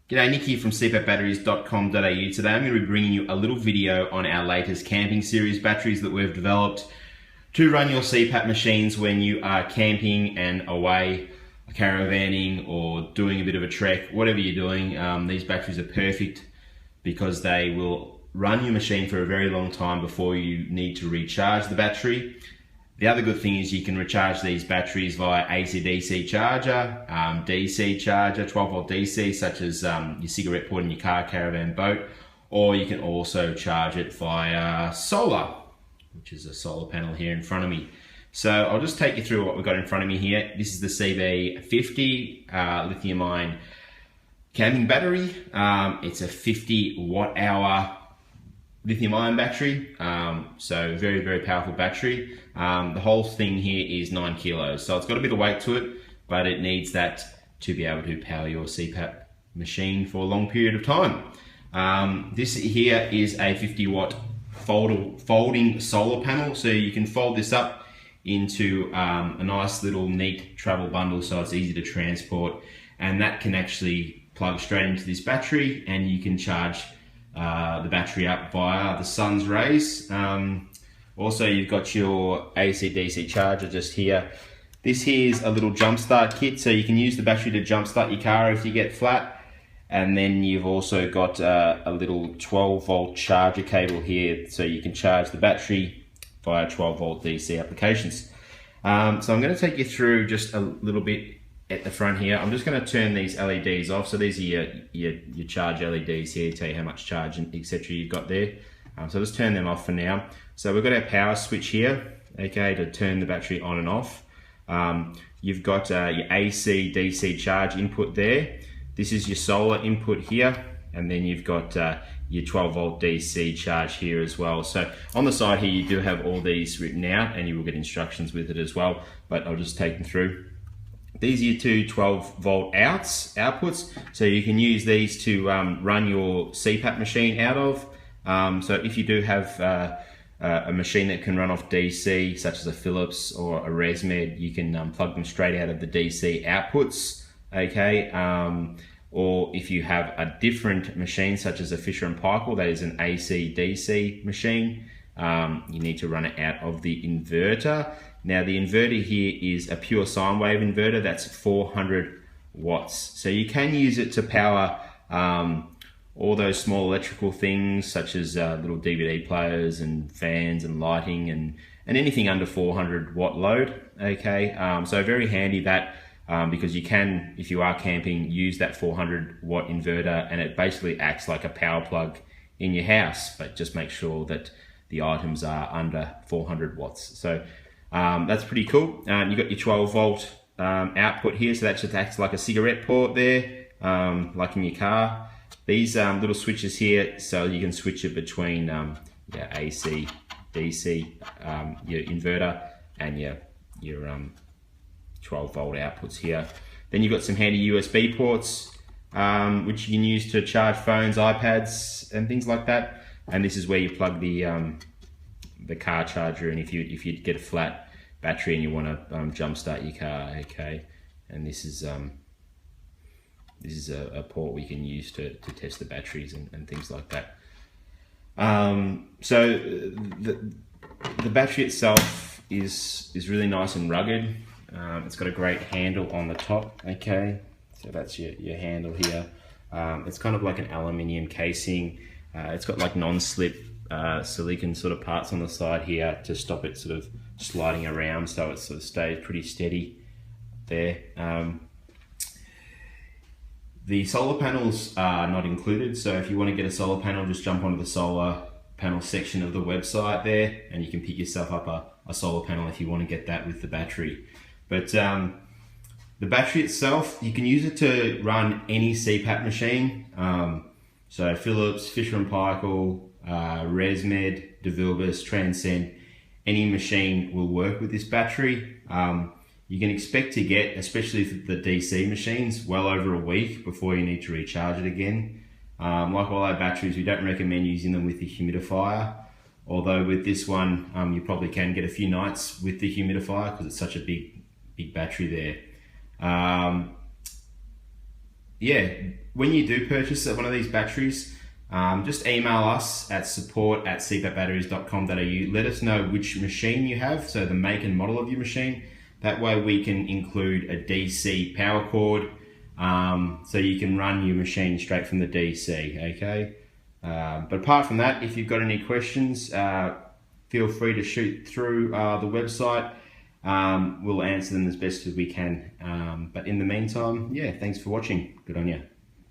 G'day, Nick here from CPAPbatteries.com.au. Today I'm going to be bringing you a little video on our latest camping series batteries that we've developed to run your CPAP machines when you are camping and away, caravaning or doing a bit of a trek, whatever you're doing. These batteries are perfect because they will run your machine for a very long time before you need to recharge the battery. The other good thing is you can recharge these batteries via AC/DC charger, DC charger, 12 volt DC, such as your cigarette port in your car, caravan, boat, or you can also charge it via solar, which is a solar panel here in front of me. So I'll just take you through what we've got in front of me here. This is the CB-50 lithium ion camping battery. It's a 50 watt hour lithium ion battery, so very, very powerful battery. The whole thing here is 9 kilos, so it's got a bit of weight to it, but it needs that to be able to power your CPAP machine for a long period of time. This here is a 50 watt folding solar panel, so you can fold this up into a nice little neat travel bundle so it's easy to transport, and that can actually plug straight into this battery and you can charge the battery up via the sun's rays. Also, you've got your AC/DC charger just here. This here is a little jump start kit, so you can use the battery to jump start your car if you get flat. And then you've also got a little 12 volt charger cable here, so you can charge the battery via 12 volt DC applications. So I'm going to take you through just a little bit at the front here. I'm just going to turn these LEDs off. So these are your charge LEDs here, tell you how much charge and etc. you've got there. So just turn them off for now. So we've got our power switch here, okay, to turn the battery on and off. You've got your AC DC charge input there. This is your solar input here, and then you've got your 12 volt DC charge here as well. So on the side here you do have all these written out, and you will get instructions with it as well, but I'll just take them through. These are your two 12 volt outputs, so you can use these to run your CPAP machine out of. So if you do have a machine that can run off DC, such as a Philips or a ResMed, you can plug them straight out of the DC outputs, okay? Or if you have a different machine, such as a Fisher & Paykel, that is an AC/DC machine, you need to run it out of the inverter. Now the inverter here is a pure sine wave inverter, that's 400 watts. So you can use it to power all those small electrical things, such as little DVD players and fans and lighting and anything under 400 watt load, okay? So very handy that, because you can, if you are camping, use that 400 watt inverter, and it basically acts like a power plug in your house, but just make sure that the items are under 400 watts. So that's pretty cool. You've got your 12 volt output here, so that just acts like a cigarette port there, like in your car. These little switches here, so you can switch it between your AC, DC, your inverter, and your 12 volt outputs here. Then you've got some handy USB ports, which you can use to charge phones, iPads, and things like that. And this is where you plug the car charger in if you get a flat battery and you want to jumpstart your car, okay? And this is a port we can use to test the batteries and things like that. So the battery itself is really nice and rugged. It's got a great handle on the top, okay? So that's your handle here. It's kind of like an aluminium casing. It's got like non-slip silicon sort of parts on the side here to stop it sort of sliding around, so it sort of stays pretty steady there. The solar panels are not included, so if you want to get a solar panel, just jump onto the solar panel section of the website there and you can pick yourself up a solar panel if you want to get that with the battery. But the battery itself, you can use it to run any CPAP machine. So Philips, Fisher & Paykel, ResMed, DeVilbiss, Transcend, any machine will work with this battery. You can expect to get, especially for the DC machines, well over a week before you need to recharge it again. Like all our batteries, we don't recommend using them with the humidifier, although with this one you probably can get a few nights with the humidifier because it's such a big battery there. Yeah, when you do purchase one of these batteries, just email us at support@cpapbatteries.com.au. Let us know which machine you have, so the make and model of your machine. That way we can include a DC power cord, so you can run your machine straight from the DC, okay? But apart from that, if you've got any questions, feel free to shoot through the website. We'll answer them as best as we can. But in the meantime, yeah, thanks for watching. Good on you.